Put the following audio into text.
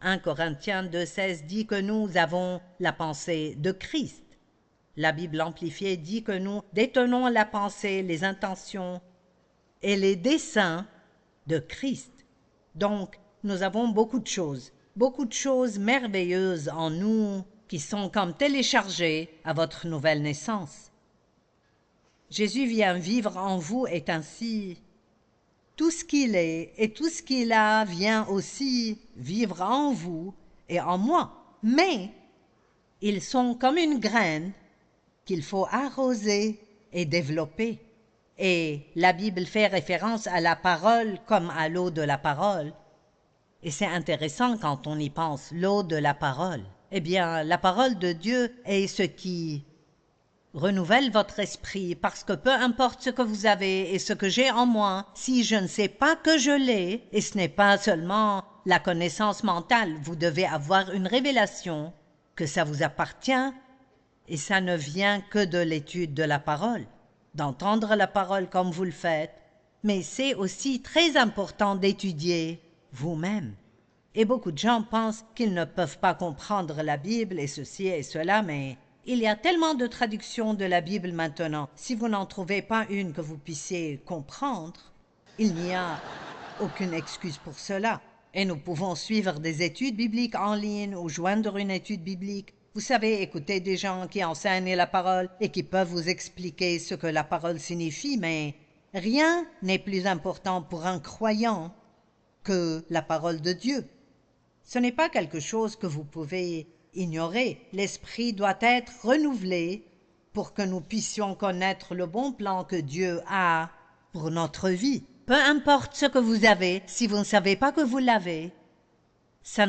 1 Corinthiens 2,16 dit que nous avons la pensée de Christ. La Bible amplifiée dit que nous détenons la pensée, les intentions et les desseins de Christ. Donc, nous avons beaucoup de choses merveilleuses en nous qui sont comme téléchargées à votre nouvelle naissance. Jésus vient vivre en vous est ainsi. Tout ce qu'il est et tout ce qu'il a vient aussi vivre en vous et en moi. Mais ils sont comme une graine qu'il faut arroser et développer. Et la Bible fait référence à la parole comme à l'eau de la parole. Et c'est intéressant quand on y pense, l'eau de la parole. Eh bien, la parole de Dieu est ce qui renouvelle votre esprit, parce que peu importe ce que vous avez et ce que j'ai en moi, si je ne sais pas que je l'ai, et ce n'est pas seulement la connaissance mentale, vous devez avoir une révélation que ça vous appartient, et ça ne vient que de l'étude de la parole, d'entendre la parole comme vous le faites, mais c'est aussi très important d'étudier vous-même. Et beaucoup de gens pensent qu'ils ne peuvent pas comprendre la Bible et ceci et cela, mais il y a tellement de traductions de la Bible maintenant. Si vous n'en trouvez pas une que vous puissiez comprendre, il n'y a aucune excuse pour cela. Et nous pouvons suivre des études bibliques en ligne ou joindre une étude biblique. Vous savez, écouter des gens qui enseignent la parole et qui peuvent vous expliquer ce que la parole signifie, mais rien n'est plus important pour un croyant que la parole de Dieu. Ce n'est pas quelque chose que vous pouvez ignorer. L'esprit doit être renouvelé pour que nous puissions connaître le bon plan que Dieu a pour notre vie. Peu importe ce que vous avez, si vous ne savez pas que vous l'avez, ça